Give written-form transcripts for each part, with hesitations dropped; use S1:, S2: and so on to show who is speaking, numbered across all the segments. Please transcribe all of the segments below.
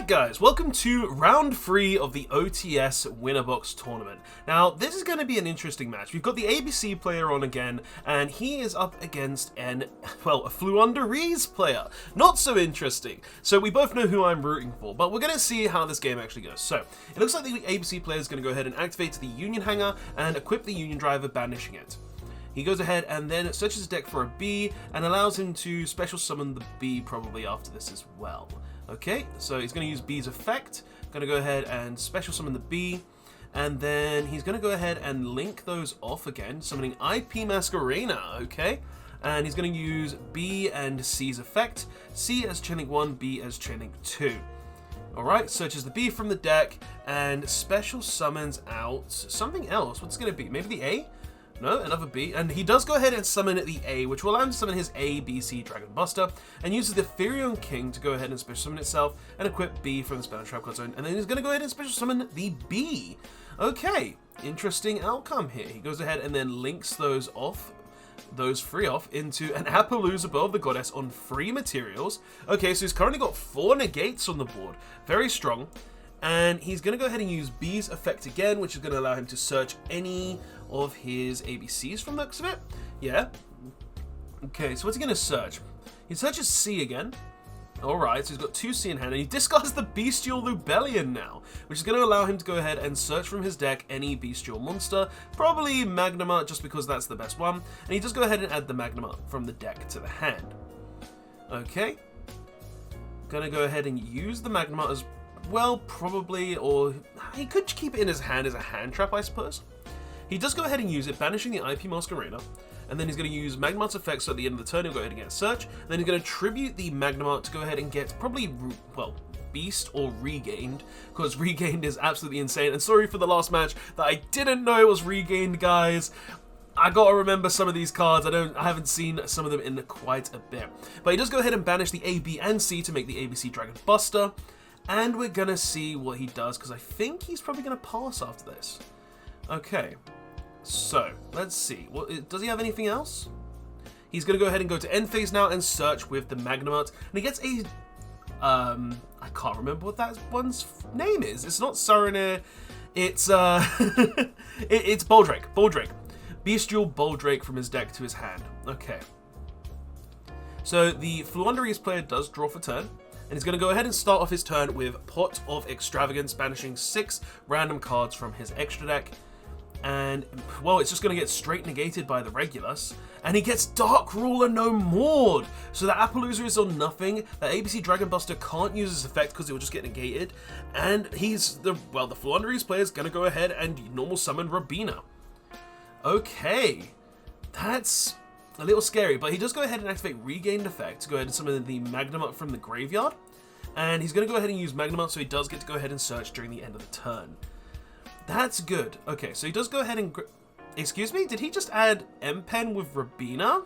S1: Alright guys, welcome to round 3 of the OTS Winner Box tournament. Now, this is going to be an interesting match. We've got the ABC player on again, and he is up against a Floowandereeze player. Not so interesting. So we both know who I'm rooting for, but we're going to see how this game actually goes. So, it looks like the ABC player is going to go ahead and activate the Union Hanger and equip the Union Driver, banishing it. He goes ahead and then searches his deck for a B and allows him to special summon the B probably after this as well. Okay, so he's going to use B's effect, going to go ahead and special summon the B, and then he's going to go ahead and link those off again, summoning IP Masquerena, okay? And he's going to use B and C's effect, C as Chain Link 1, B as Chain Link 2. Alright, searches the B from the deck, and special summons out something else. What's it going to be? Maybe the A? No, another B, and he does go ahead and summon the A, which will allow him to summon his A, B, C Dragon Buster, and uses the Firion King to go ahead and special summon itself, and equip B from the Spell and Trap card zone, and then he's going to go ahead and special summon the B. Okay, interesting outcome here. He goes ahead and then links those free off into an Appaloosa Bow of the Goddess on 3 materials. Okay, so he's currently got 4 negates on the board, very strong. And he's going to go ahead and use B's effect again, which is going to allow him to search any of his ABCs from the looks of it. Yeah. Okay, so what's he going to search? He searches C again. Alright, so he's got 2 C in hand, and he discards the Bystial Lubellion now, which is going to allow him to go ahead and search from his deck any Bystial monster, probably Magnema, just because that's the best one, and he does go ahead and add the Magnema from the deck to the hand. Okay. Gonna go ahead and use the Magnema as well, probably, or he could keep it in his hand as a hand trap, I suppose. He does go ahead and use it, banishing the IP Masquerena, and then he's going to use Magmart's effect, so at the end of the turn he'll go ahead and get a search, and then he's going to tribute the Magmart to go ahead and get probably, well, Beast or Regained, because Regained is absolutely insane, and sorry for the last match that I didn't know it was Regained, guys. I gotta remember some of these cards. I haven't seen some of them in quite a bit. But he does go ahead and banish the A, B, and C to make the ABC Dragon Buster. And we're going to see what he does, because I think he's probably going to pass after this. Okay, so let's see. Does he have anything else? He's going to go ahead and go to end phase now and search with the Magnamart. And he gets a... I can't remember what that one's name is. It's not Saranir. It's... it's Boldrake. Boldrake. Bestial Boldrake from his deck to his hand. Okay. So the Floowandereeze player does draw for turn. And he's going to go ahead and start off his turn with Pot of Extravagance, banishing 6 random cards from his extra deck. And, well, it's just going to get straight negated by the Regulus. And he gets Dark Ruler no more. So the Appaloosa is on nothing. The ABC Dragon Buster can't use his effect because it will just get negated. And the Floowandereeze player is going to go ahead and normal summon Robina. Okay, that's a little scary, but he does go ahead and activate Regained effect to go ahead and summon the Magnamart from the graveyard. And he's going to go ahead and use Magnamart, so he does get to go ahead and search during the end of the turn. That's good. Okay, so he does go ahead and... Excuse me? Did he just add M-Pen with Robina?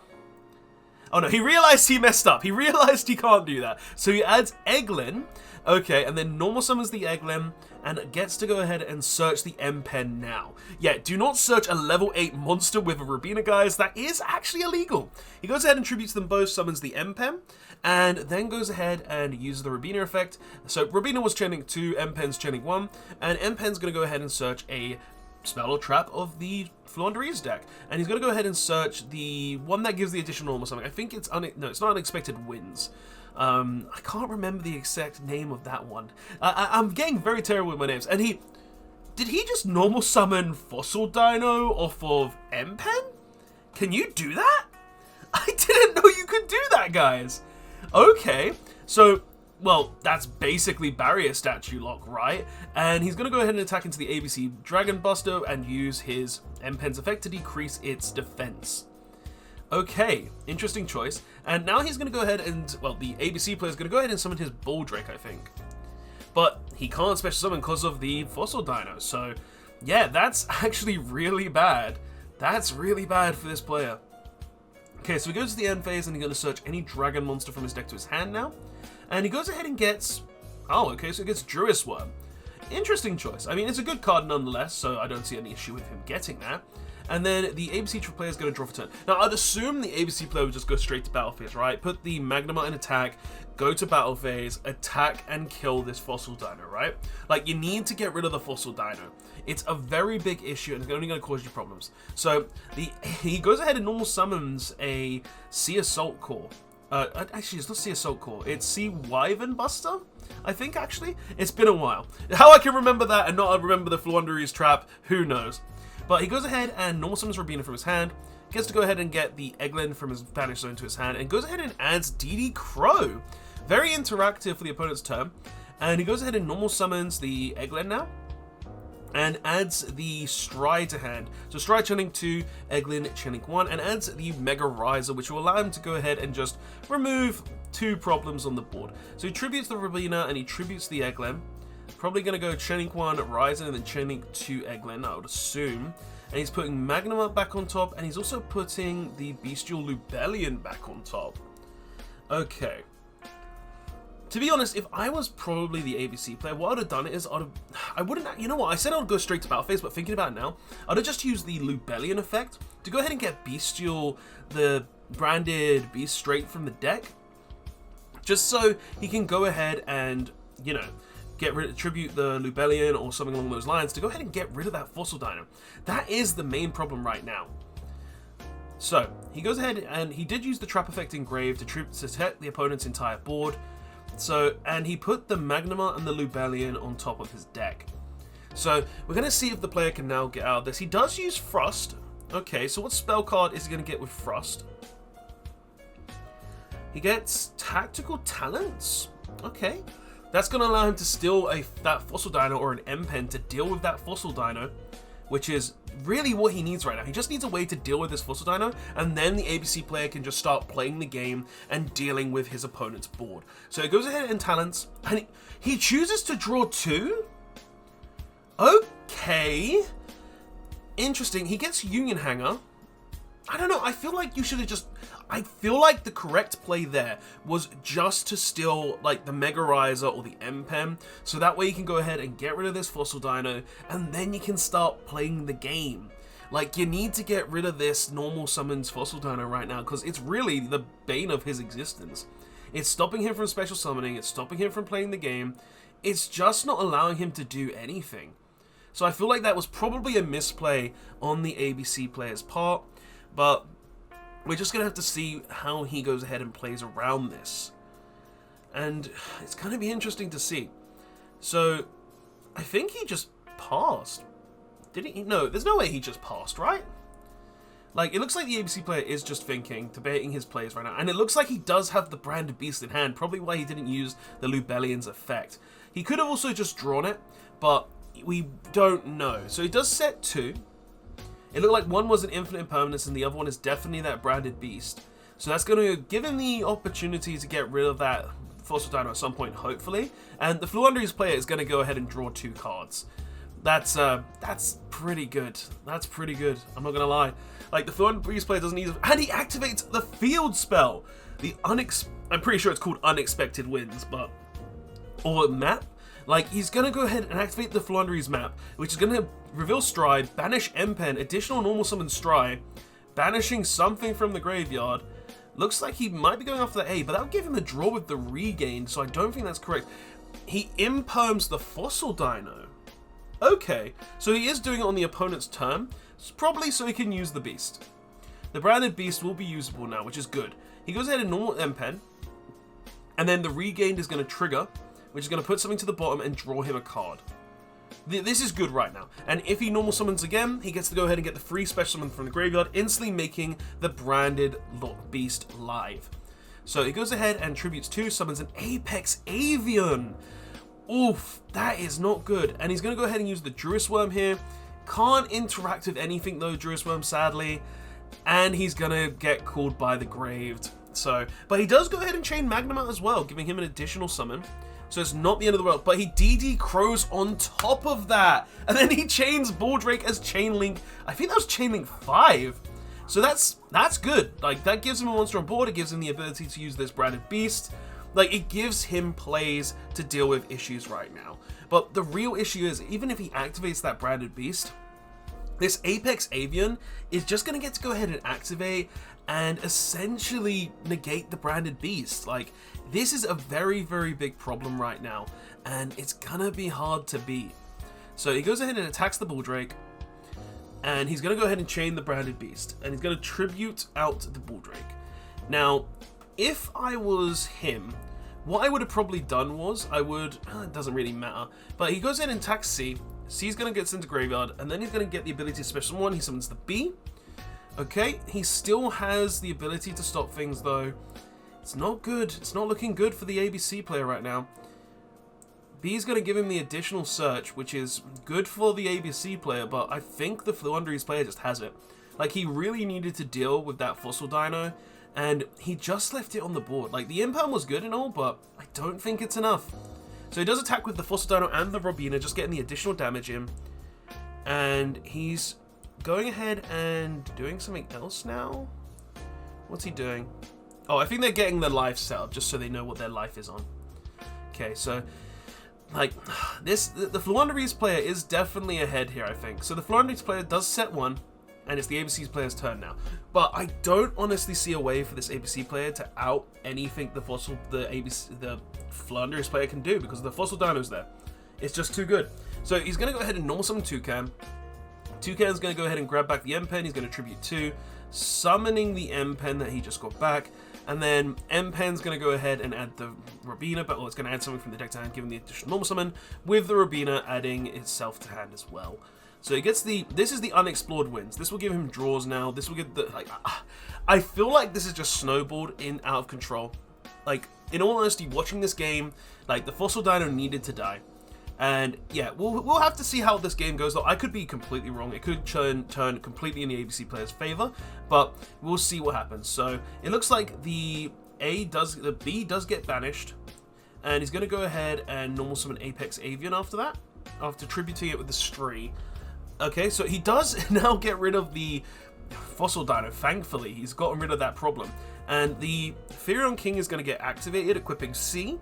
S1: Oh no, he realized he messed up. He realized he can't do that. So he adds Eglin. Okay, and then normal summons the Eglin and gets to go ahead and search the M-Pen now. Yeah, do not search a level 8 monster with a Robina, guys. That is actually illegal. He goes ahead and tributes them both, summons the M-Pen, and then goes ahead and uses the Robina effect. So Robina was Chain Link 2, M-Pen's Chain Link 1, and M-Pen's going to go ahead and search a spell or trap of the Floowandereeze deck, and he's going to go ahead and search the one that gives the additional normal summon. I think it's it's not Unexpected Winds. I can't remember the exact name of that one. I'm getting very terrible with my names. And did he just normal summon Fossil Dino off of M-Pen? Can you do that? I didn't know you could do that, guys. Okay, so, well, that's basically Barrier Statue Lock, right? And he's going to go ahead and attack into the ABC Dragon Buster and use his M-Pen's effect to decrease its defense. Okay, interesting choice. And now he's going to go ahead and, well, the ABC player is going to go ahead and summon his Boldrake, I think. But he can't special summon because of the Fossil Dino. So, yeah, that's actually really bad. That's really bad for this player. Okay, so he goes to the end phase and he's going to search any dragon monster from his deck to his hand now. And he goes ahead and gets... Oh, okay, so he gets Druis Worm. Interesting choice. I mean, it's a good card nonetheless, so I don't see any issue with him getting that. and then the ABC player is going to draw for turn. Now, I'd assume the ABC player would just go straight to battle phase, right? Put the Magnemite in attack, go to battle phase, attack and kill this Fossil Dino, right? Like, you need to get rid of the Fossil Dino. It's a very big issue, and it's only going to cause you problems. So, he goes ahead and normal summons a Sea Assault Core. Actually, it's not Sea Assault Core. It's Sea Wyvern Buster, I think, actually. It's been a while. How I can remember that and not remember the Floowandereeze trap, who knows? But he goes ahead and normal summons Robina from his hand, gets to go ahead and get the Egglin from his Banish Zone to his hand, and goes ahead and adds DD Crow. Very interactive for the opponent's turn. And he goes ahead and normal summons the Egglin now, and adds the Stride to hand. So Stride chilling 2, Egglin chilling 1, and adds the Mega Riser, which will allow him to go ahead and just remove 2 problems on the board. So he tributes the Robina and he tributes the Egglin. Probably going to go chilling 1, Riser, and then chilling 2 Egglin, I would assume. And he's putting Magnemite back on top, and he's also putting the Bystial Lubellion back on top. Okay. To be honest, if I was probably the ABC player, what I'd have done is I wouldn't, you know what, I said I would go straight to battle phase, but thinking about it now, I'd have just used the Lubellion effect to go ahead and get Bystial, the branded beast, straight from the deck, just so he can go ahead and, you know, tribute the Lubellion or something along those lines to go ahead and get rid of that Fossil Dino. That is the main problem right now. So, he goes ahead and he did use the Trap Effect Engrave to protect the opponent's entire board. So, and he put the Magnemite and the Lubellion on top of his deck. So, we're going to see if the player can now get out of this. He does use Frost. Okay, so what spell card is he going to get with Frost? He gets Tactical Talents. Okay. That's going to allow him to steal that Fossil Dino or an M-Pen to deal with that Fossil Dino, which is really what he needs right now. He just needs a way to deal with this Fossil Dino, and then the ABC player can just start playing the game and dealing with his opponent's board. So he goes ahead and talents, and he chooses to draw 2? Okay. Interesting. He gets Union Hanger. I don't know, I feel like you should have just... I feel like the correct play there was just to steal like the Mega Riser or the M-Pen, so that way you can go ahead and get rid of this Fossil Dino, and then you can start playing the game. Like, you need to get rid of this normal summons Fossil Dino right now, because it's really the bane of his existence. It's stopping him from special summoning, it's stopping him from playing the game, it's just not allowing him to do anything. So I feel like that was probably a misplay on the ABC player's part, but we're just going to have to see how he goes ahead and plays around this. And it's going to be interesting to see. So, I think he just passed. Did he? No, there's no way he just passed, right? Like, it looks like the ABC player is just thinking, debating his plays right now. And it looks like he does have the Branded Beast in hand, probably why he didn't use the Lubellion's effect. He could have also just drawn it, but we don't know. So he does set 2. It looked like one was an infinite impermanence and the other one is definitely that Branded Beast. So that's going to give him the opportunity to get rid of that Fossil Dino at some point, hopefully. And the Floowandereeze player is going to go ahead and draw 2 cards. That's pretty good. That's pretty good. I'm not going to lie. Like, the Floowandereeze player doesn't need... And he activates the field spell! I'm pretty sure it's called Unexpected Winds, but... Or map? Like, he's going to go ahead and activate the Floowandereeze map, which is going to reveal Stride, banish M-Pen, additional normal summon Stride, banishing something from the graveyard. Looks like he might be going after the A, but that'll give him a draw with the regain, so I don't think that's correct. He imperms the Fossil Dino. Okay, so he is doing it on the opponent's turn, probably so he can use the Beast. The Branded Beast will be usable now, which is good. He goes ahead and normal M-Pen, and then the regained is going to trigger, which is going to put something to the bottom and draw him a card. This is good right now. And if he normal summons again, he gets to go ahead and get the free special summon from the graveyard, instantly making the Branded Beast live. So he goes ahead and tributes 2, summons an Apex Avian. Oof, that is not good. And he's going to go ahead and use the Druis Worm here. Can't interact with anything though, Druis Worm, sadly. And he's going to get called by the Graved. So, but he does go ahead and chain Magnemite as well, giving him an additional summon. So it's not the end of the world, but he DD Crows on top of that. And then he chains Baldrake as Chain Link. I think that was Chain Link 5. So that's good. Like, that gives him a monster on board. It gives him the ability to use this Branded Beast. Like, it gives him plays to deal with issues right now. But the real issue is, even if he activates that Branded Beast, this Apex Avian is just going to get to go ahead and activate and essentially negate the branded beast. Like, this is a very, very big problem right now, and it's going to be hard to beat. So he goes ahead and attacks the Bull Drake, and he's going to go ahead and chain the branded beast, and he's going to tribute out the Bull Drake. Now, if I was him, what I would have probably done was, it doesn't really matter, but he goes ahead and attacks C. C's going to get sent to graveyard, and then he's going to get the ability to special one. He summons the B. Okay, he still has the ability to stop things, though. It's not good. It's not looking good for the ABC player right now. B's going to give him the additional search, which is good for the ABC player, but I think the Floowandereeze player just has it. Like, he really needed to deal with that Fossil Dino, and he just left it on the board. Like, the impound was good and all, but I don't think it's enough. So he does attack with the Fossil Dino and the Robina, just getting the additional damage in. And he's going ahead and doing something else now? What's he doing? Oh, I think they're getting their life set up, just so they know what their life is on. Okay, so, like, the Floowandereeze player is definitely ahead here, I think. So the Floowandereeze player does set one, and it's the ABC's player's turn now. But I don't honestly see a way for this ABC player to out anything the Floowandereeze player can do, because the Fossil Dino's there. It's just too good. So he's going to go ahead and normal summon Toucan. Toucan's going to go ahead and grab back the M-Pen. He's going to tribute 2, summoning the M-Pen that he just got back. And then M-Pen's going to go ahead and add the Robina, but it's going to add something from the deck to hand, giving the additional normal summon, with the Robina adding itself to hand as well. So he gets this is the unexplored wins. This will give him draws now. This will get the, like, I feel like this is just snowballed out of control. Like, in all honesty, watching this game, like, the Fossil Dino needed to die. And yeah, we'll have to see how this game goes, though. I could be completely wrong. It could turn completely in the ABC player's favor, but we'll see what happens. So it looks like the B does get banished, and he's going to go ahead and normal summon Apex Avian after that, after tributing it with the Stree. Okay, so he does now get rid of the Fossil Dino. Thankfully, he's gotten rid of that problem, and the Furion King is going to get activated, equipping C.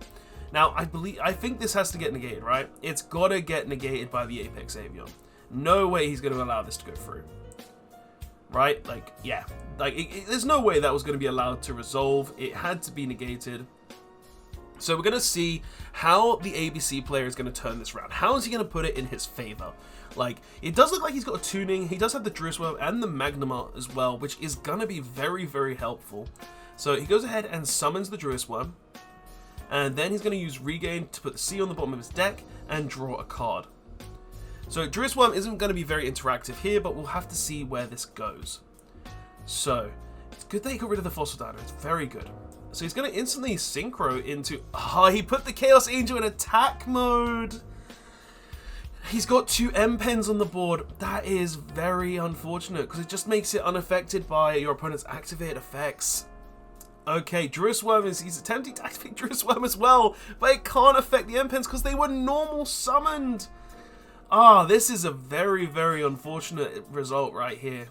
S1: Now, I think this has to get negated, right? It's got to get negated by the Apex Avian. No way he's going to allow this to go through. Right? Like, yeah. Like, there's no way that was going to be allowed to resolve. It had to be negated. So we're going to see how the ABC player is going to turn this around. How is he going to put it in his favor? Like, it does look like he's got a tuning. He does have the Druisworm and the Magnamart as well, which is going to be very, very helpful. So he goes ahead and summons the Druisworm. And then he's going to use Regain to put the C on the bottom of his deck and draw a card. So Druisworm isn't going to be very interactive here, but we'll have to see where this goes. So it's good that he got rid of the Fossil Dino. It's very good. So he's going to instantly synchro into... Oh, he put the Chaos Angel in attack mode. He's got 2 M-Pens on the board. That is very unfortunate, because it just makes it unaffected by your opponent's activated effects. Okay, Druisworm he's attempting to activate Druisworm as well, but it can't affect the M-Pens because they were normal summoned. Ah, this is a very, very unfortunate result right here.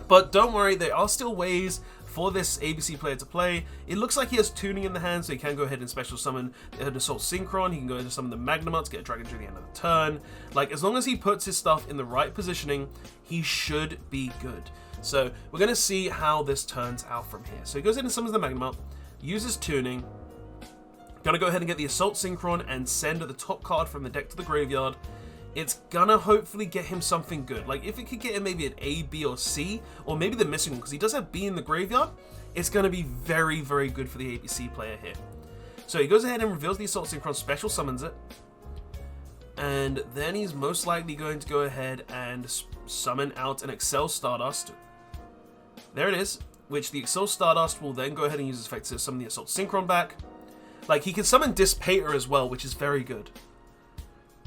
S1: But don't worry, there are still ways for this ABC player to play. It looks like he has tuning in the hand, so he can go ahead and special summon an Assault Synchron. He can go ahead and summon the Magnamart to get a Dragon through the end of the turn. Like, as long as he puts his stuff in the right positioning, he should be good. So we're going to see how this turns out from here. So he goes in and summons the Magnamart, uses tuning, going to go ahead and get the Assault Synchron and send the top card from the deck to the graveyard. It's going to hopefully get him something good. Like, if it could get him maybe an A, B, or C, or maybe the missing one, because he does have B in the graveyard, it's going to be very, very good for the ABC player here. So he goes ahead and reveals the Assault Synchron, special summons it, and then he's most likely going to go ahead and summon out an Excel Stardust. There it is, which the Excel Stardust will then go ahead and use his effect to summon the Assault Synchron back. Like, he can summon Dispater as well, which is very good.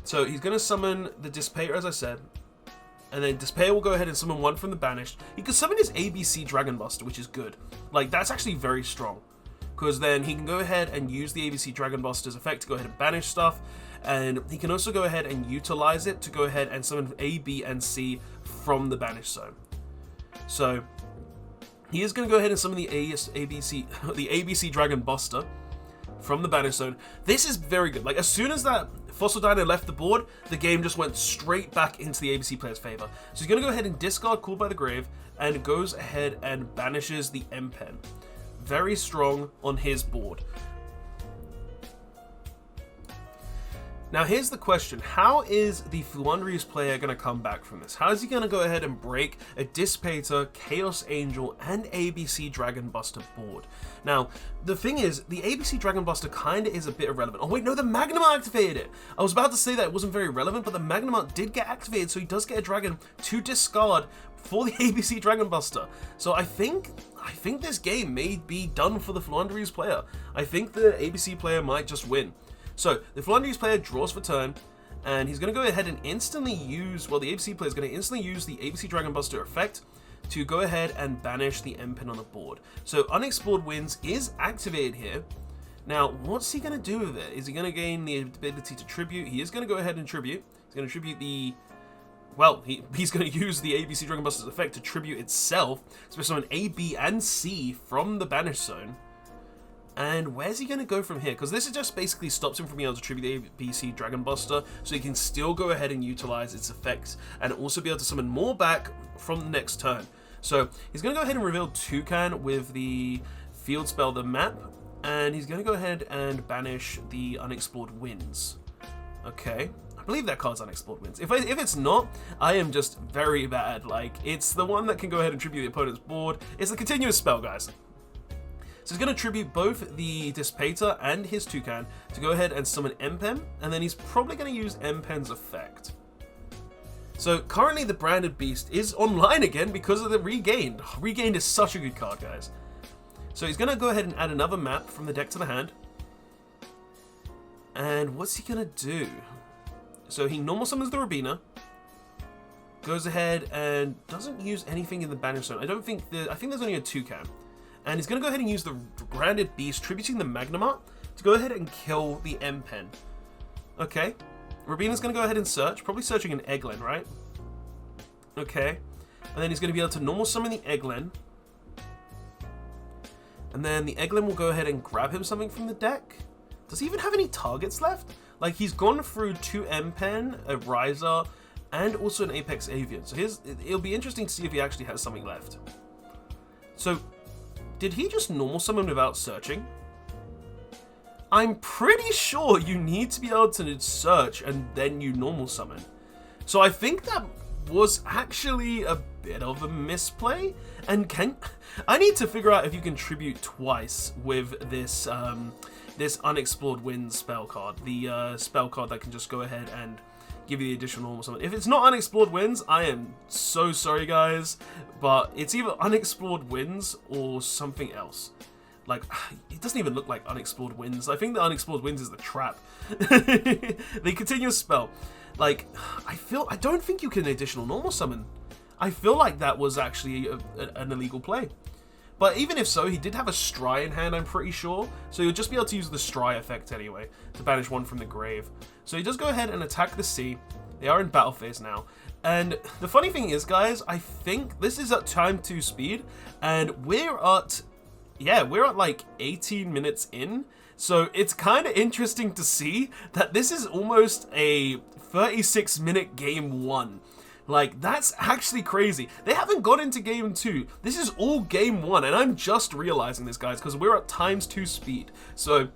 S1: So he's going to summon the Dispater, as I said, and then Dispater will go ahead and summon one from the Banished. He can summon his ABC Dragon Buster, which is good. Like, that's actually very strong, because then he can go ahead and use the ABC Dragon Buster's effect to go ahead and banish stuff, and he can also go ahead and utilize it to go ahead and summon A, B, and C from the Banished zone. So he is going to go ahead and summon the ABC Dragon Buster from the Banished zone. This is very good. Like, as soon as that Fossil Dino left the board, the game just went straight back into the ABC player's favor. So he's going to go ahead and discard Called by the Grave and goes ahead and banishes the M-Pen. Very strong on his board. Now here's the question, how is the Floowandereeze player going to come back from this? How is he going to go ahead and break a Dissipator, Chaos Angel, and ABC Dragon Buster board? Now, the thing is, the ABC Dragon Buster kind of is a bit irrelevant. Oh wait, no, the Magnamart activated it! I was about to say that it wasn't very relevant, but the Magnamart did get activated, so he does get a dragon to discard for the ABC Dragon Buster. So I think this game may be done for the Floowandereeze player. I think the ABC player might just win. So, the Floowandereeze player draws for turn, and he's going to go ahead and instantly use, well, the ABC player is going to instantly use the ABC Dragon Buster effect to go ahead and banish the M-Pen on the board. So, Unexplored Winds is activated here. Now, what's he going to do with it? Is he going to gain the ability to tribute? He is going to go ahead and tribute. He's going to tribute the... Well, he's going to use the ABC Dragon Buster's effect to tribute itself, especially on A, B, and C from the banish zone. And where's he going to go from here? Because this just basically stops him from being able to tribute the ABC Dragon Buster, so he can still go ahead and utilize its effects and also be able to summon more back from the next turn. So he's going to go ahead and reveal Toucan with the field spell, the map, and he's going to go ahead and banish the Unexplored Winds. Okay. I believe that card's Unexplored Winds. If it's not, I am just very bad. Like, it's the one that can go ahead and tribute the opponent's board. It's the continuous spell, guys. So he's going to tribute both the Dissipator and his Toucan to go ahead and summon M-Pen, and then he's probably going to use M-Pen's effect. So currently the Branded Beast is online again because of the Regained. Regained is such a good card, guys. So he's going to go ahead and add another map from the deck to the hand. And what's he going to do? So he normal summons the Robina, goes ahead and doesn't use anything in the banish zone. I think there's only a Toucan. And he's going to go ahead and use the Branded Beast, tributing the Magnamart, to go ahead and kill the M-Pen. Okay. Robina's going to go ahead and search, probably searching an Egglen, right? Okay. And then he's going to be able to normal summon the Egglen. And then the Egglen will go ahead and grab him something from the deck. Does he even have any targets left? Like, he's gone through 2 M-Pen, a Riser, and also an Apex Avian. So it'll be interesting to see if he actually has something left. So... did he just normal summon without searching? I'm pretty sure you need to be able to search and then you normal summon. So I think that was actually a bit of a misplay. And I need to figure out if you can tribute twice with this this Unexplored Winds spell card. The spell card that can just go ahead and give you the additional normal summon. If it's not Unexplored Winds, I am so sorry, guys, but it's either Unexplored Winds or something else. Like, it doesn't even look like Unexplored Winds. I think the Unexplored Winds is the trap. The continuous spell. Like, I don't think you can additional normal summon. I feel like that was actually an illegal play. But even if so, he did have a Stry in hand, I'm pretty sure. So you'll just be able to use the Stry effect anyway to banish one from the grave. So he does go ahead and attack the sea. They are in battle phase now. And the funny thing is, guys, I think this is at time 2 speed. And we're at like 18 minutes in. So it's kind of interesting to see that this is almost a 36-minute game 1. Like, that's actually crazy. They haven't got into game 2. This is all game 1, and I'm just realizing this, guys, because we're at times 2 speed. So,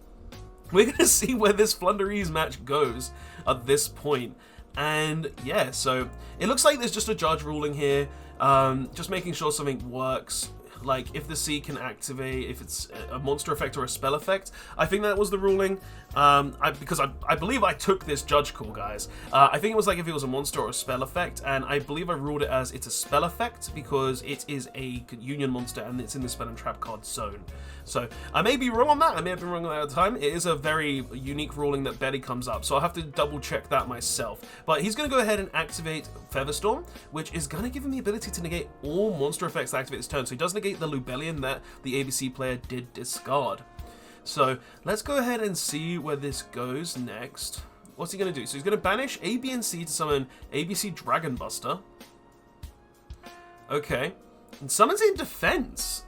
S1: we're going to see where this Floowandereeze match goes at this point. And, yeah, so, it looks like there's just a judge ruling here, just making sure something works. Like, if the sea can activate, if it's a monster effect or a spell effect. I think that was the ruling, because I believe I took this judge call, guys. I think it was like if it was a monster or a spell effect, and I believe I ruled it as it's a spell effect because it is a union monster and it's in the spell and trap card zone. So, I may be wrong on that, I may have been wrong on that at the time. It is a very unique ruling that barely comes up, so I'll have to double check that myself. But he's going to go ahead and activate Featherstorm, which is going to give him the ability to negate all monster effects that activate this turn. So he does negate the Lubellion that the ABC player did discard. So let's go ahead and see where this goes next. What's he going to do? So he's going to banish A, B, and C to summon ABC Dragon Buster. Okay. And summons in defense.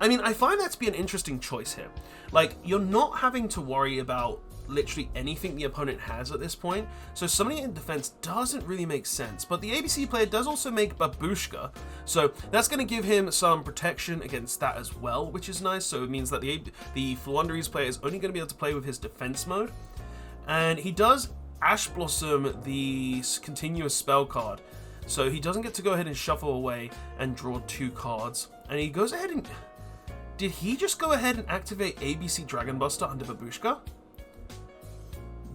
S1: I mean, I find that to be an interesting choice here. Like, you're not having to worry about literally anything the opponent has at this point, so summoning it in defense doesn't really make sense. But the ABC player does also make Babushka, so that's going to give him some protection against that as well, which is nice. So it means that the Floowandereeze player is only going to be able to play with his defense mode, and he does Ash Blossom the continuous spell card, so he doesn't get to go ahead and shuffle away and draw 2 cards, and he goes ahead and... Did he just go ahead and activate ABC Dragon Buster under Babushka?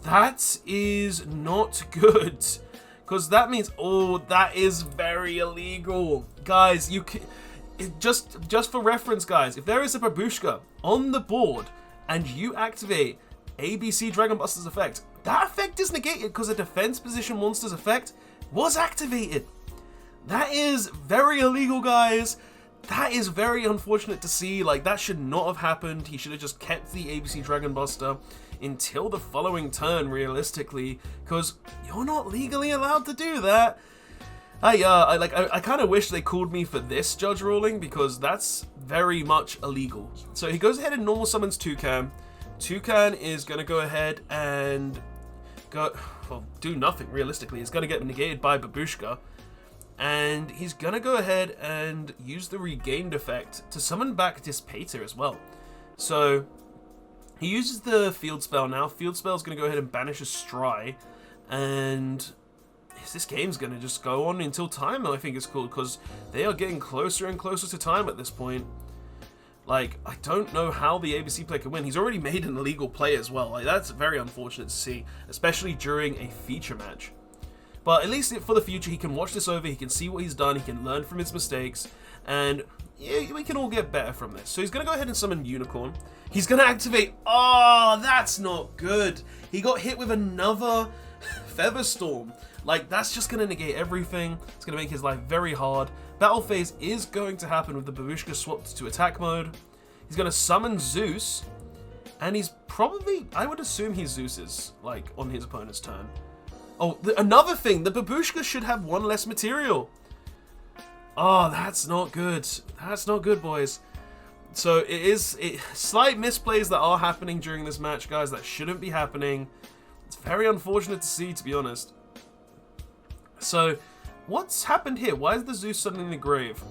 S1: That is not good, because that means, oh, that is very illegal. Guys, you can... Just for reference, guys, if there is a Babushka on the board and you activate ABC Dragon Buster's effect, that effect is negated because a defense position monster's effect was activated. That is very illegal, guys. That is very unfortunate to see. Like, that should not have happened. He should have just kept the ABC Dragon Buster until the following turn, realistically, because you're not legally allowed to do that. I kind of wish they called me for this judge ruling, because that's very much illegal. So he goes ahead and normal summons Toucan. Toucan is going to go ahead and do nothing, realistically. It's going to get negated by Babushka. And he's going to go ahead and use the regained effect to summon back Dispater as well. So he uses the field spell now. Field spell is going to go ahead and banish a Stry. And this game's going to just go on until time, I think it's called, because they are getting closer and closer to time at this point. Like, I don't know how the ABC player can win. He's already made an illegal play as well. Like, that's very unfortunate to see, especially during a feature match. But at least for the future, he can watch this over, he can see what he's done, he can learn from his mistakes, and yeah, we can all get better from this. So he's going to go ahead and summon Unicorn. He's going to activate... Oh, that's not good. He got hit with another Featherstorm. Like, that's just going to negate everything. It's going to make his life very hard. Battle phase is going to happen with the Babushka swapped to attack mode. He's going to summon Zeus, and he's probably... I would assume he's Zeus's, like, on his opponent's turn. Oh, another thing, the Babushka should have 1 less material. Oh, that's not good. That's not good, boys. So slight misplays that are happening during this match, guys, that shouldn't be happening. It's very unfortunate to see, to be honest. So, what's happened here? Why is the Zeus suddenly in the grave?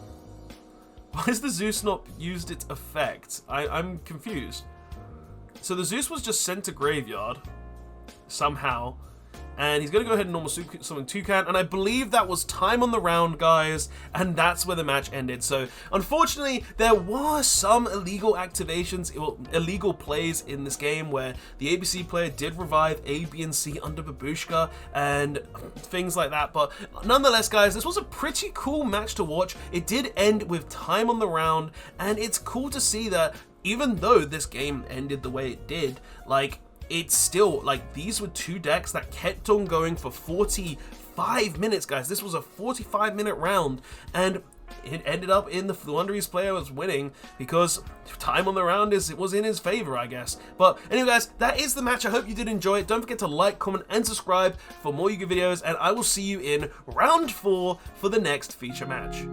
S1: Why has the Zeus not used its effect? I'm confused. So the Zeus was just sent to graveyard, somehow. And he's going to go ahead and normal summon Toucan, and I believe that was time on the round, guys, and that's where the match ended. So, unfortunately, there were some illegal activations, or illegal plays in this game where the ABC player did revive A, B, and C under Babushka, and things like that. But nonetheless, guys, this was a pretty cool match to watch. It did end with time on the round, and it's cool to see that even though this game ended the way it did, like, it's still, like, these were 2 decks that kept on going for 45 minutes, guys. This was a 45-minute round, and it ended up in the Floowandereeze player was winning because time on the round was in his favor, I guess. But anyway, guys, that is the match. I hope you did enjoy it. Don't forget to like, comment, and subscribe for more Yu-Gi-Oh videos, and I will see you in round 4 for the next feature match.